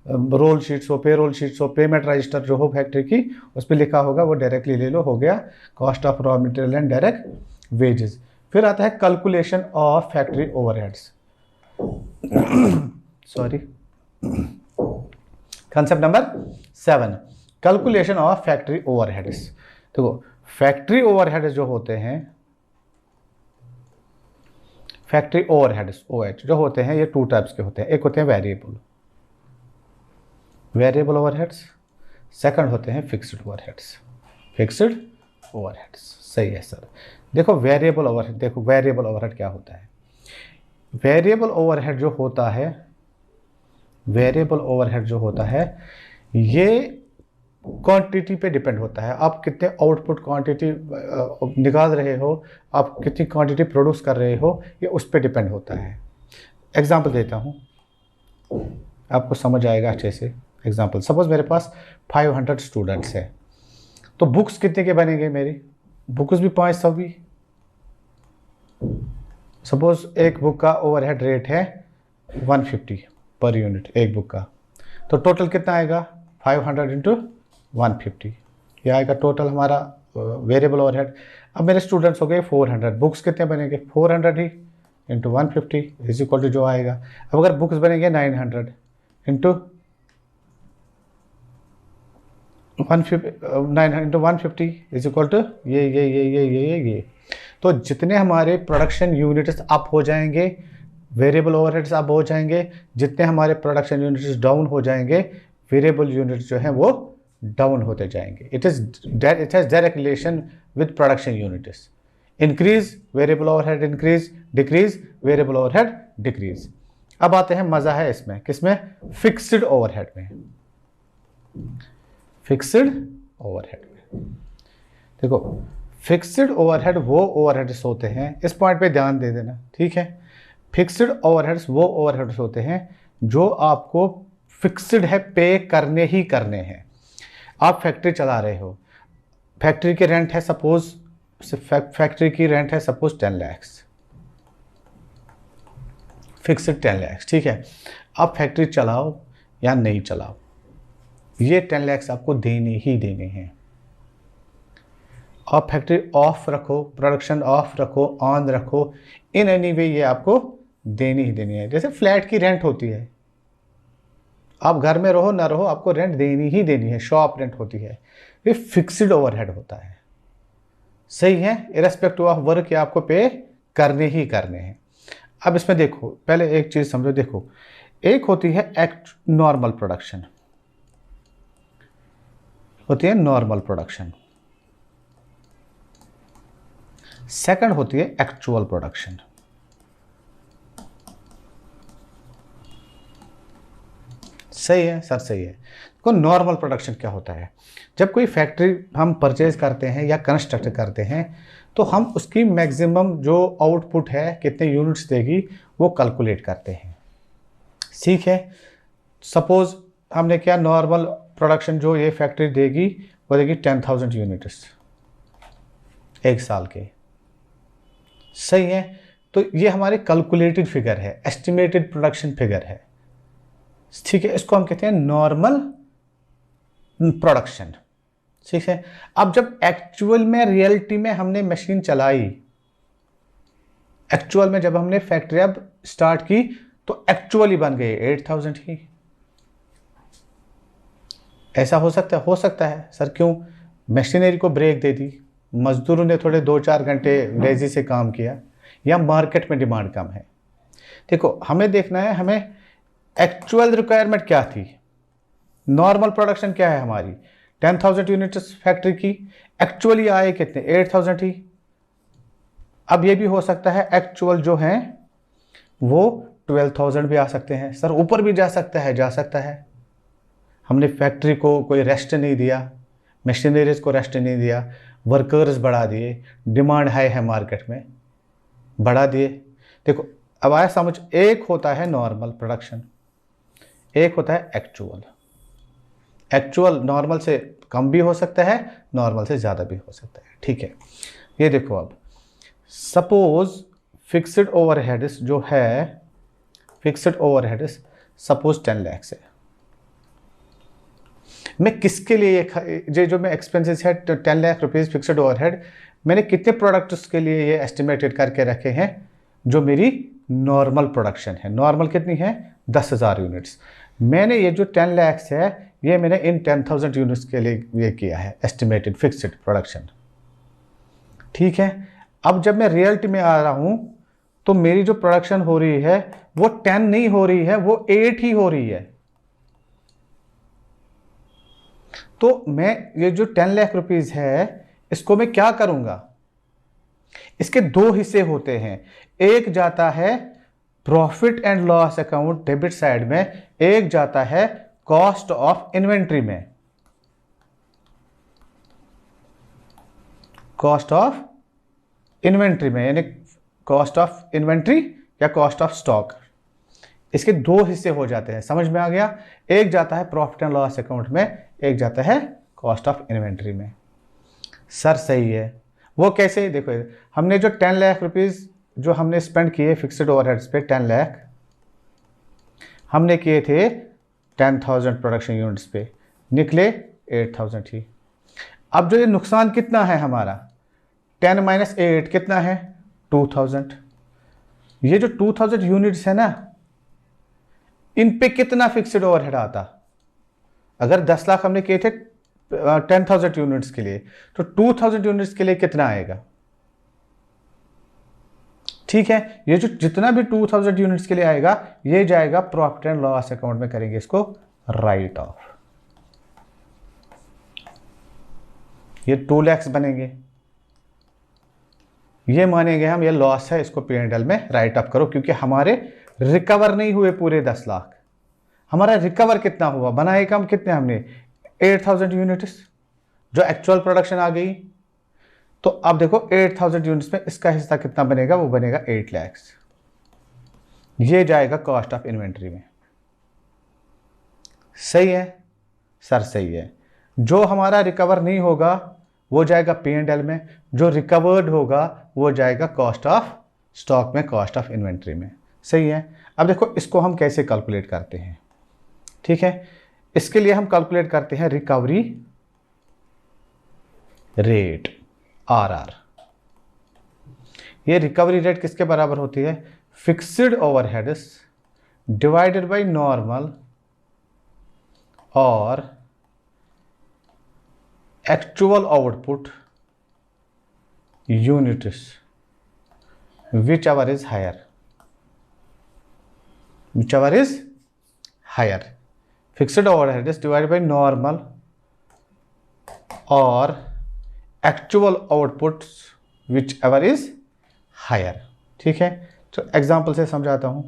रोल शीट्स हो, पेरोल शीट्स हो, पेमेंट रजिस्टर जो हो फैक्ट्री की, उस पर लिखा होगा, वो डायरेक्टली ले लो, हो गया cost of raw material and direct wages. फिर आता है calculation of factory overheads. Sorry, concept number 7, calculation of factory overheads. देखो, फैक्ट्री ओवरहेड्स जो होते हैं, फैक्ट्री ओवरहेड्स OH जो होते हैं, ये 2 टाइप्स के होते हैं। एक होते हैं वेरिएबल ओवरहेड्स, सेकंड होते हैं फिक्स्ड ओवरहेड्स। सही है सर। देखो वेरिएबल ओवरहेड क्या होता है? वेरिएबल ओवरहेड जो होता है, ये क्वांटिटी पे डिपेंड होता है। आप कितने आउटपुट क्वांटिटी निकाल रहे हो, आप कितनी क्वांटिटी प्रोड्यूस कर रहे हो, ये उस पे डिपेंड होता है। एग्जांपल देता हूँ, आपको समझ आएगा अच्छे से। एग्जांपल, सपोज मेरे पास 500 स्टूडेंट्स है, तो बुक्स कितने के बनेंगे? मेरी बुक्स भी 500 भी। सपोज एक बुक का ओवरहेड रेट है 150 पर यूनिट, एक बुक का, तो टोटल कितना आएगा? 500 इंटू 150, यह आएगा टोटल हमारा वेरिएबल ओवरहेड। अब मेरे स्टूडेंट्स हो गए 400, बुक्स कितने बनेंगे? 400 ही इंटू 150 इज इक्वल टू जो आएगा। अब अगर बुक्स बनेंगे 900 इंटू 150 इज इक्वल टू ये। तो जितने हमारे प्रोडक्शन यूनिट्स अप हो जाएंगे, वेरिएबल ओवरहेड्स अप हो जाएंगे, जितने हमारे प्रोडक्शन यूनिट्स डाउन हो जाएंगे, वेरिएबल यूनिट्स जो हैं वो डाउन होते जाएंगे। It has direct relation with production units. Increase variable overhead increase, decrease variable overhead decrease. अब आते हैं, मज़ा है इसमें, किसमें? फिक्स्ड ओवरहेड में। फिक्स्ड ओवरहेड में देखो, फिक्स्ड ओवरहेड वो ओवरहेड्स होते हैं, इस पॉइंट पे ध्यान दे देना, ठीक है। फिक्स्ड ओवरहेड्स वो ओवरहेड्स होते हैं जो आपको फिक्स्ड है, पे करने ही करने हैं। आप फैक्ट्री चला रहे हो, फैक्ट्री की रेंट है सपोज, फैक्ट्री की रेंट है सपोज 10 लाख, फिक्स्ड 10 लाख, ठीक है। आप फैक्ट्री चलाओ या नहीं चलाओ, ये 10 लाख आपको देने ही देने हैं। आप फैक्ट्री ऑफ रखो, प्रोडक्शन ऑफ रखो, ऑन रखो, इन एनी वे ये आपको देनी ही देनी है। जैसे फ्लैट की रेंट होती है, आप घर में रहो ना रहो, आपको रेंट देनी ही देनी है, शॉप रेंट होती है, ये फिक्स्ड ओवरहेड होता है। सही है, इरेस्पेक्टिव ऑफ वर्क ये आपको पे करने ही करने हैं। अब इसमें देखो, पहले एक चीज समझो, देखो एक होती है नॉर्मल प्रोडक्शन, होती है नॉर्मल प्रोडक्शन, सेकंड होती है एक्चुअल प्रोडक्शन। सही है सर, सही है। तो नॉर्मल प्रोडक्शन क्या होता है? जब कोई फैक्ट्री हम परचेज करते हैं या कंस्ट्रक्ट करते हैं, तो हम उसकी मैक्सिमम जो आउटपुट है, कितने यूनिट्स देगी, वो कैलकुलेट करते हैं। ठीक है, सपोज हमने क्या, नॉर्मल प्रोडक्शन जो ये फैक्ट्री देगी वो देगी 10,000 यूनिट्स एक साल के। सही है, तो ये हमारे कैलकुलेटेड फिगर है, एस्टिमेटेड प्रोडक्शन फिगर है, ठीक है। इसको हम कहते हैं नॉर्मल प्रोडक्शन, ठीक है। अब जब एक्चुअल में, रियलिटी में हमने मशीन चलाई, एक्चुअल में जब हमने फैक्ट्री अब स्टार्ट की तो एक्चुअली बन गए 8000 ही। ऐसा हो सकता है सर, क्यों? मशीनरी को ब्रेक दे दी, मजदूरों ने थोड़े 2-4 घंटे लेजी से काम किया, या मार्केट में डिमांड कम है। देखो, हमें देखना है हमें एक्चुअल रिक्वायरमेंट क्या थी, नॉर्मल प्रोडक्शन क्या है हमारी। 10,000 यूनिट्स फैक्ट्री की, एक्चुअली आए कितने? 8,000 ही। अब ये भी हो सकता है एक्चुअल जो हैं वो 12,000 भी आ सकते हैं। सर ऊपर भी जा सकता है, जा सकता है। हमने फैक्ट्री को कोई रेस्ट नहीं दिया, मशीनरीज को रेस्ट नहीं दिया, वर्कर्स बढ़ा दिए, डिमांड हाई है मार्केट में, बढ़ा दिए। देखो अब आया समझ, एक होता है नॉर्मल प्रोडक्शन, एक होता है एक्चुअल। एक्चुअल नॉर्मल से कम भी हो सकता है, नॉर्मल से ज़्यादा भी हो सकता है, ठीक है। ये देखो, अब सपोज फिक्स्ड ओवरहेड्स जो है, फिक्स्ड ओवरहेड्स सपोज 10 लाख है। मैं किसके लिए ये जो मैं एक्सपेंसेस है 10 लाख रुपीज़ फिक्स्ड ओवरहेड, मैंने कितने प्रोडक्ट्स के लिए ये एस्टिमेटेड करके रखे हैं? जो मेरी नॉर्मल प्रोडक्शन है, नॉर्मल कितनी है? 10,000 यूनिट्स। मैंने ये जो 10 लाख है ये मैंने इन 10,000 यूनिट्स के लिए ये किया है एस्टिमेटेड फिक्स्ड प्रोडक्शन, ठीक है। अब जब मैं रियलिटी में आ रहा हूं तो मेरी जो प्रोडक्शन हो रही है वो 10 नहीं हो रही है, वो 8 ही हो रही है। तो मैं ये जो 10 लाख रुपीज है इसको मैं क्या करूंगा? इसके दो हिस्से होते हैं, एक जाता है profit and loss account debit side में, एक जाता है कॉस्ट ऑफ इन्वेंट्री में। कॉस्ट ऑफ इन्वेंट्री में, यानी कॉस्ट ऑफ इन्वेंट्री या कॉस्ट ऑफ स्टॉक, इसके दो हिस्से हो जाते हैं। समझ में आ गया? एक जाता है प्रॉफिट एंड लॉस अकाउंट में, एक जाता है कॉस्ट ऑफ इन्वेंट्री में। सर सही है, वो कैसे? देखो, हमने जो 10 लाख रुपीज जो हमने स्पेंड किए फिक्स्ड ओवरहेड्स पे, 10 लाख हमने किए थे 10,000 प्रोडक्शन यूनिट्स पे, निकले 8,000 ही। अब जो ये नुकसान कितना है हमारा, 10 माइनस 8 कितना है? 2,000। ये जो 2,000 यूनिट्स है ना, इन पे कितना फिक्स्ड ओवरहेड आता? अगर 10 लाख हमने किए थे 10,000 यूनिट्स के लिए, तो 2,000 यूनिट्स के लिए कितना आएगा? ठीक है, ये जो जितना भी 2,000 यूनिट्स के लिए आएगा ये जाएगा प्रॉफिट एंड लॉस अकाउंट में, करेंगे इसको राइट ऑफ। ये 2 लाख बनेंगे, ये मानेंगे हम ये लॉस है, इसको P&L में राइट ऑफ करो, क्योंकि हमारे रिकवर नहीं हुए पूरे 10 लाख। हमारा रिकवर कितना हुआ? बनाए कम कितने हमने? 8,000 यूनिट्स जो एक्चुअल प्रोडक्शन आ गई। तो अब देखो 8,000 यूनिट्स में इसका हिस्सा कितना बनेगा? वो बनेगा 8 लाख। ये जाएगा कॉस्ट ऑफ इन्वेंट्री में। सही है सर? सही है। जो हमारा रिकवर नहीं होगा वो जाएगा P&L में, जो रिकवर्ड होगा वो जाएगा कॉस्ट ऑफ स्टॉक में, कॉस्ट ऑफ इन्वेंट्री में। सही है। अब देखो इसको हम कैसे कैलकुलेट करते हैं, ठीक है। इसके लिए हम कैलकुलेट करते हैं रिकवरी रेट, RR। ये रिकवरी रेट किसके बराबर होती है? Fixed overheads divided by normal और actual output units whichever is higher, whichever is higher. Fixed overheads divided by normal और actual outputs whichever is higher, ठीक है। तो एग्जाम्पल से समझाता हूं।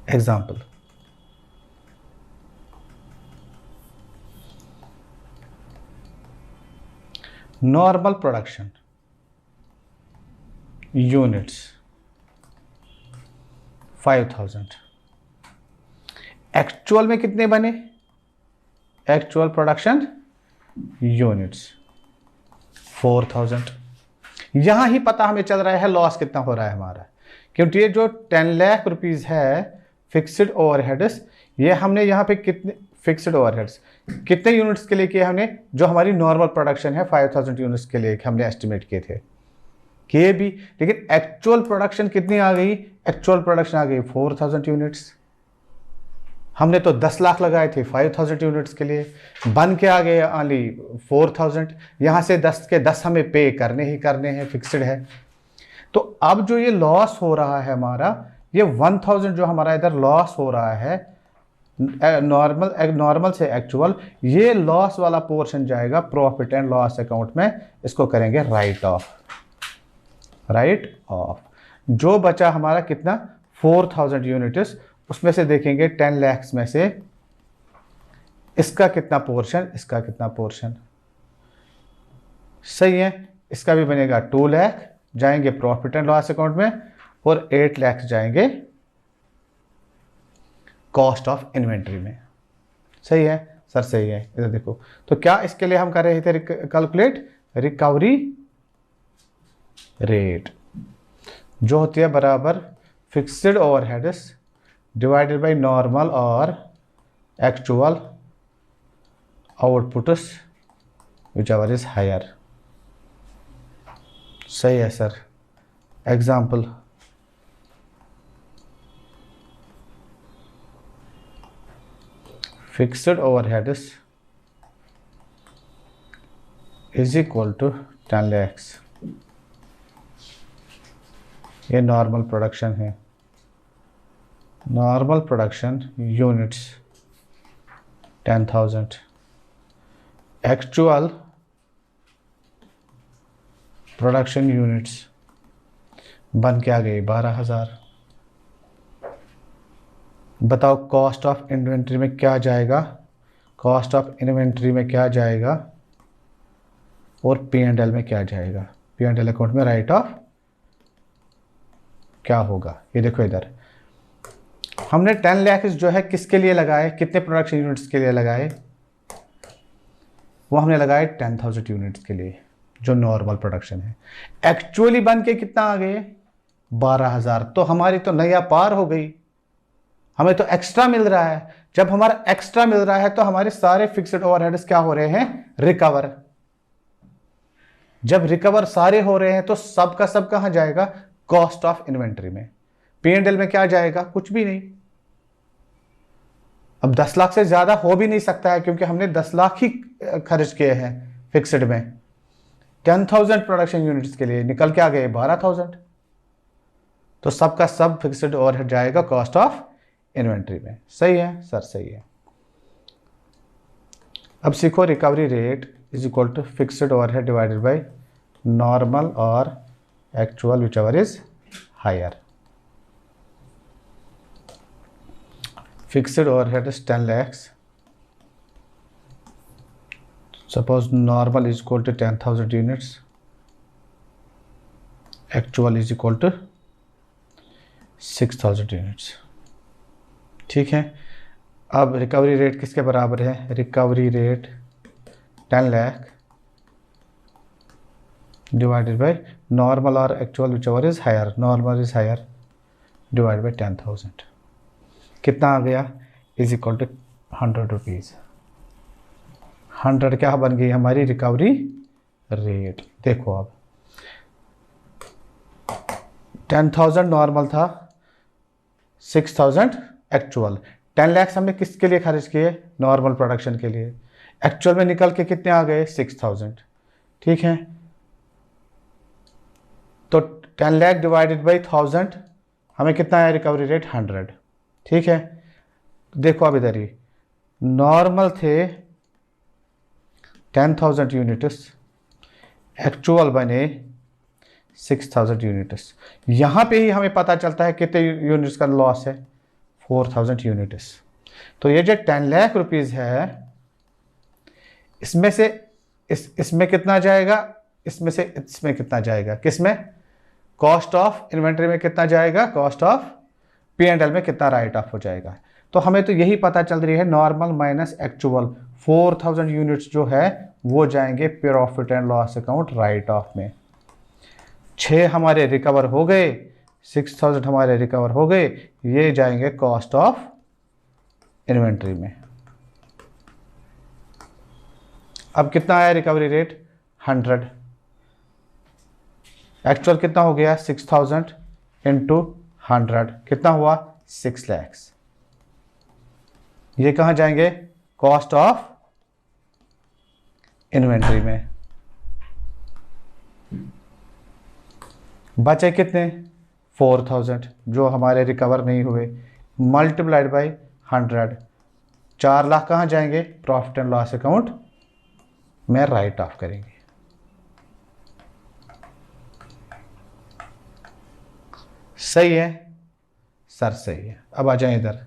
Example, normal production units 5,000, actual में कितने बने? Actual production units 4,000। यहां ही पता हमें चल रहा है लॉस कितना हो रहा है हमारा, क्योंकि ये जो 10 लाख रुपीस है फिक्स्ड ओवरहेड्स, ये हमने यहाँ पे कितने फिक्स्ड ओवरहेड्स कितने यूनिट्स के लिए किए हमने, जो हमारी नॉर्मल प्रोडक्शन है 5000 यूनिट्स के लिए हमने एस्टिमेट किए थे, किए भी, लेकिन एक्चुअल प्रोडक्शन कितनी आ गई, एक्चुअल प्रोडक्शन आ गई 4000 यूनिट्स। हमने तो 10 लाख लगाए थे 5000 यूनिट्स के लिए, बन के आ गए ओनली 4000। यहाँ से 10 के 10 हमें पे करने ही करने हैं, फिक्स्ड है। तो अब जो ये लॉस हो रहा है हमारा, ये 1000 जो हमारा इधर लॉस हो रहा है नॉर्मल से एक्चुअल, ये लॉस वाला पोर्शन जाएगा प्रॉफिट एंड लॉस अकाउंट में, इसको करेंगे राइट ऑफ। जो बचा हमारा कितना 4000 यूनिट्स, उसमें से देखेंगे 10 लाख में से इसका कितना पोर्शन, इसका कितना पोर्शन, सही है। इसका भी बनेगा 2 लाख जाएंगे प्रॉफिट एंड लॉस अकाउंट में, और 8 लाख जाएंगे कॉस्ट ऑफ इन्वेंट्री में। सही है सर, सही है। इधर देखो, तो क्या इसके लिए हम कर रहे थे कैलकुलेट रिकवरी रेट, जो होती है बराबर fixed overheads divided by normal और actual outputs whichever is higher. सही है sir. Example, fixed overheads is equal to 10 lakhs। ये नॉर्मल प्रोडक्शन है, normal production units 10,000, actual production units बन के आ गई 12,000। बताओ कॉस्ट ऑफ इन्वेंट्री में क्या जाएगा, कॉस्ट ऑफ इन्वेंट्री में क्या जाएगा और P&L में क्या जाएगा। P&L अकाउंट में राइट ऑफ क्या होगा, ये देखो इधर हमने 10 लाख जो है किसके लिए लगाए, कितने प्रोडक्शन यूनिट्स के लिए लगाए, वो हमने लगाए 10,000 यूनिट्स के लिए जो नॉर्मल प्रोडक्शन है। एक्चुअली बन के कितना आ गए 12,000, तो हमारी तो नैया पार हो गई, हमें तो एक्स्ट्रा मिल रहा है। जब हमारा एक्स्ट्रा मिल रहा है तो हमारे सारे फिक्स्ड ओवरहेड्स क्या हो रहे हैं, रिकवर। जब रिकवर सारे हो रहे हैं तो सब का सब कहां जाएगा, कॉस्ट ऑफ इन्वेंट्री में। P&L में क्या जाएगा, कुछ भी नहीं। अब 10 लाख से ज्यादा हो भी नहीं सकता है, क्योंकि हमने 10 लाख ही खर्च किए हैं फिक्स्ड में। 10,000 प्रोडक्शन यूनिट्स के लिए निकल के आ गए 12,000, तो सबका सब फिक्स्ड ओवरहेड जाएगा कॉस्ट ऑफ इन्वेंट्री में। सही है सर, सही है। अब सीखो recovery rate is equal to fixed overhead divided by normal और actual whichever is higher. Fixed overhead is 10 lakhs, suppose normal is equal to 10,000 units, actual is equal to 6,000 units। ठीक है। अब रिकवरी रेट किसके बराबर है, recovery rate 10 lakh divided by normal और actual whichever is higher, normal is higher divided by 10,000, कितना आ गया, is equal to 100 rupees. 100 क्या बन गई हमारी रिकवरी रेट। देखो अब 10,000 नॉर्मल था, 6,000 एक्चुअल। 10 लाख हमने किसके लिए खर्च किए, नॉर्मल प्रोडक्शन के लिए। एक्चुअल में निकल के कितने आ गए 6,000। ठीक है, तो 10 लाख डिवाइडेड बाई 1000 हमें कितना आया रिकवरी रेट 100। ठीक है, देखो अब इधर ही नॉर्मल थे 10,000 यूनिट्स, एक्चुअल बने 6,000 यूनिट्स। यहाँ पे ही हमें पता चलता है कितने यूनिट्स का लॉस है, 4,000 यूनिट्स। तो ये जो 10 लाख रुपीज़ है, इसमें से इसमें कितना जाएगा, इसमें से इसमें कितना जाएगा, किसमें, कॉस्ट ऑफ इन्वेंट्री में कितना जाएगा, कॉस्ट ऑफ P&L में कितना राइट ऑफ हो जाएगा। तो हमें तो यही पता चल रही है नॉर्मल माइनस एक्चुअल, 4,000 यूनिट्स जो है वो जाएंगे profit and loss account write of में। 6 हमारे रिकवर हो गए, 6,000 हमारे रिकवर हो गए, ये जाएंगे कॉस्ट ऑफ इन्वेंट्री में। अब कितना आया रिकवरी रेट 100, एक्चुअल कितना हो गया 6000 इंटू 100 कितना हुआ 6 lakhs। ये कहाँ जाएंगे कॉस्ट ऑफ इन्वेंट्री में। बचे कितने 4000 जो हमारे रिकवर नहीं हुए, मल्टीप्लाइड बाई 100, 4 लाख कहाँ जाएंगे प्रॉफिट एंड लॉस अकाउंट में राइट ऑफ करेंगे। सही है सर, सही है। अब आ जाए इधर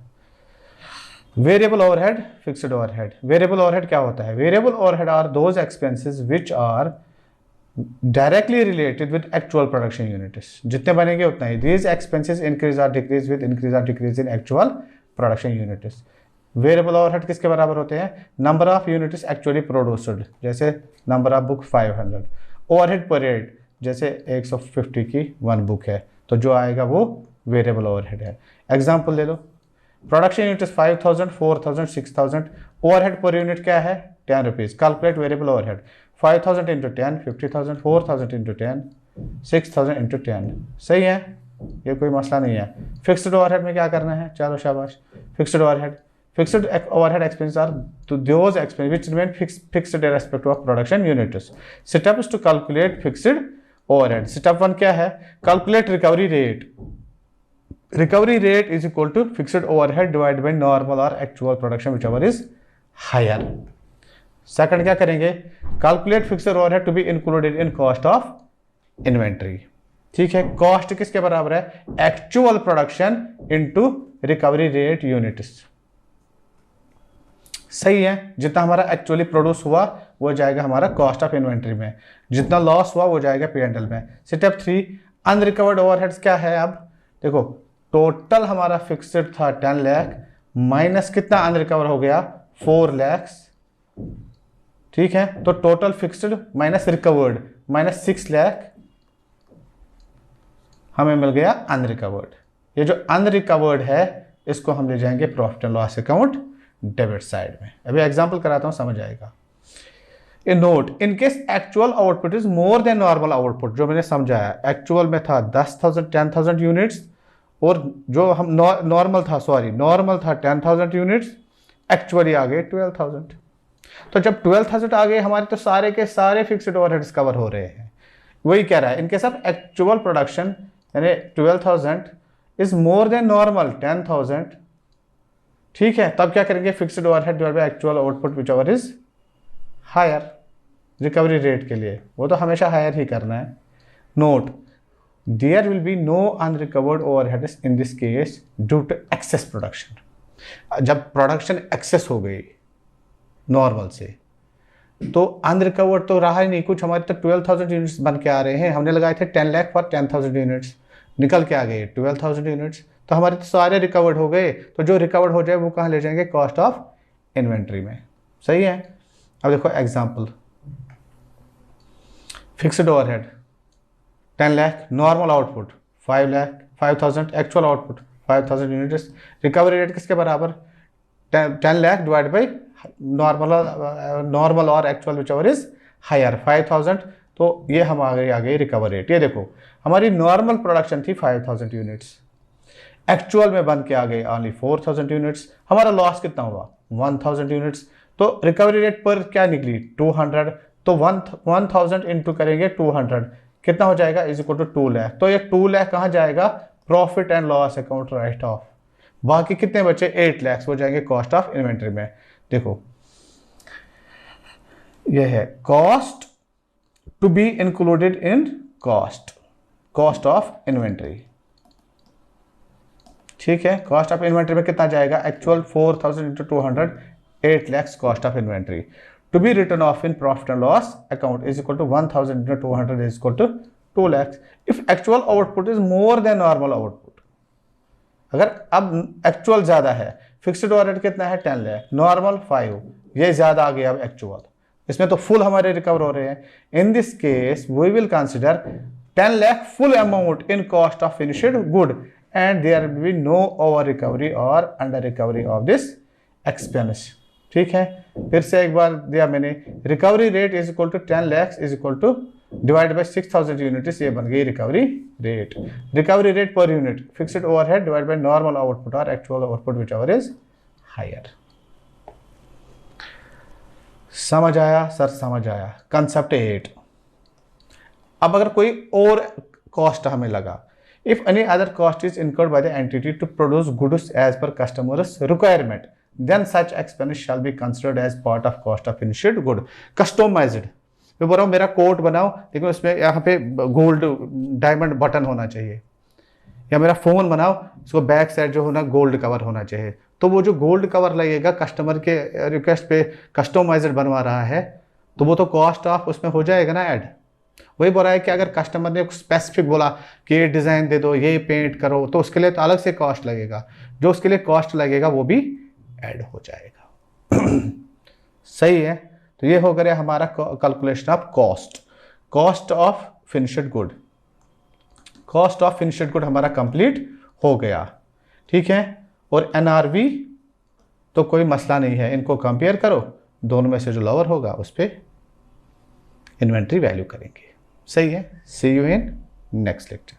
variable overhead, fixed overhead. Variable overhead क्या होता है? Variable overhead are those expenses which are directly related with actual production units. जितने बनेंगे उतना ही। These expenses increase or decrease with increase or decrease in actual production units. Variable overhead किसके बराबर होते हैं? Number of units actually produced, जैसे number of book 500। Overhead per rate, जैसे 150 की 1 बुक है तो जो आएगा वो वेरिएबल ओवरहेड है। एग्जाम्पल ले लो, production unit 5000, 4000, 6000, overhead per unit क्या है 10 rupees. Calculate variable overhead 5000 into 10 50,000, 4000 into 10 6000 into 10। सही है, ये कोई मसला नहीं है। फिक्स्ड ओवरहेड में क्या करना है? चलो शाबाश। Fixed overhead, fixed overhead expense are those expense which remain fixed in respect of production units. Steps to calculate fixed overhead. Step 1 क्या है? Calculate recovery rate. Recovery rate is equal to fixed overhead divided by normal or actual production whichever is higher. Second क्या करेंगे? Calculate fixed overhead to be included in cost of inventory. ठीक है, cost किसके बराबर है? Actual production into recovery rate units. सही है, जितना हमारा एक्चुअली प्रोड्यूस हुआ वो जाएगा हमारा कॉस्ट ऑफ इन्वेंट्री में, जितना लॉस हुआ वो जाएगा P&L में। स्टेप 3 अनरिकवर्ड ओवरहेड्स क्या है? अब देखो टोटल हमारा फिक्स्ड था 10 लाख माइनस कितना अनरिकवर हो गया 4 लाख। ठीक है, तो total fixed minus recovered minus 6 lakh हमें मिल गया अनरिकवर्ड। ये जो अनरिकवर्ड है इसको हम ले जाएंगे profit and loss account debit side में। अभी एग्जांपल कराता हूं, समझ आएगा। A note in case actual output is more than normal output, जो मैंने समझाया एक्चुअल में था 10,000 यूनिट्स और जो हम नॉर्मल था 10,000 यूनिट्स, एक्चुअली आ गए 12,000। तो जब 12,000 आ गए हमारे तो सारे के सारे फिक्स्ड ओवरहेड्स कवर हो रहे हैं। वही कह रहा है, इनके सब एक्चुअल प्रोडक्शन यानी 12,000 इज मोर देन नॉर्मल 10,000। ठीक है, तब क्या करेंगे? Fixed overhead divided by actual output whichever is higher. Recovery rate के लिए वो तो हमेशा हायर ही करना है। Note there will be no unrecovered overheads in this case due to excess production। जब प्रोडक्शन एक्सेस हो गई नॉर्मल से तो अनरिकवर्ड तो रहा ही नहीं कुछ। हमारे तो 12,000 यूनिट्स बन के आ रहे हैं, हमने लगाए थे 10 लाख फॉर 10,000 यूनिट्स, निकल के आ गए 12,000 यूनिट्स, तो हमारे तो सारे रिकवर्ड हो गए। तो जो रिकवर्ड हो जाए वो कहाँ ले जाएंगे? कॉस्ट ऑफ इन्वेंट्री में। सही है। अब देखो example, fixed overhead 10 lakh, normal output 5,000, actual output 5,000 units. Recovery rate किसके बराबर? 10 लाख डिवाइड बाई नॉर्मल और एक्चुअल व्हिचएवर इज हायर 5,000। तो ये हम आ गई रिकवर रेट। ये देखो हमारी नॉर्मल प्रोडक्शन थी 5,000 यूनिट्स, एक्चुअल में बन के आ गई ओनली 4,000 यूनिट्स। हमारा लॉस कितना हुआ? 1,000 यूनिट्स। तो रिकवरी रेट पर क्या निकली? 200। तो 1,000 इंटू करेंगे 200 कितना हो जाएगा? Is equal to 2 lakh. तो ये 2 लाख कहाँ जाएगा? Profit and loss account write off. बाकी कितने बचे? 8 लाख हो जाएंगे कॉस्ट ऑफ इन्वेंट्री में। देखो ये है cost to be included in cost of inventory. ठीक है, कॉस्ट ऑफ इन्वेंट्री में कितना जाएगा? Actual 4,000 into 200 8 lakhs cost of inventory to be written off in profit and loss account is equal to 1,000 into 200 is equal to 2 lakhs if actual output is more than normal output। अगर अब actual ज्यादा है, fixed overhead कितना है? 10 lakh, normal 5, ये ज्यादा आ गया अब एक्चुअल, इसमें तो फुल हमारे रिकवर हो रहे हैं। In this case we will consider 10 lakh full amount in cost of finished good and there will be no over recovery और under recovery of this expense. ठीक है, फिर से एक बार दिया मैंने, recovery rate is equal to 10 lakh is equal to divide by 6000 units, ये बन गई recovery rate. Recovery rate per unit fixed overhead divide by normal output और actual output whichever is higher. समझ आया सर? समझ आया। कंसेप्ट 8। अब अगर कोई और कॉस्ट हमें लगा, if any other cost is incurred by the entity to produce goods as per customers requirement, then such expense shall be considered as part of cost of finished good. Customised, मैं बोल रहा हूँ मेरा coat बनाओ लेकिन उसमें यहाँ पे गोल्ड डायमंड बटन होना चाहिए, या मेरा फ़ोन बनाओ उसको बैक साइड जो होना गोल्ड कवर होना चाहिए, तो वो जो गोल्ड कवर लगेगा कस्टमर के रिक्वेस्ट पे कस्टमाइज्ड बनवा रहा है, तो वो तो कॉस्ट ऑफ उसमें हो जाएगा ना ऐड। वही बोल रहा है कि अगर कस्टमर ने स्पेसिफिक बोला कि ये डिज़ाइन दे दो, ये पेंट करो, तो उसके लिए तो अलग से कॉस्ट लगेगा, जो उसके लिए कॉस्ट लगेगा वो भी ऐड हो जाएगा। सही है, तो ये हो गया हमारा calculation of cost of finished good. Cost of finished good हमारा कंप्लीट हो गया, ठीक है। और एनआरवी तो कोई मसला नहीं है, इनको कंपेयर करो, दोनों में से जो लोअर होगा उस पर इन्वेंट्री वैल्यू करेंगे। सही है। सी यू इन नेक्स्ट लेक्चर।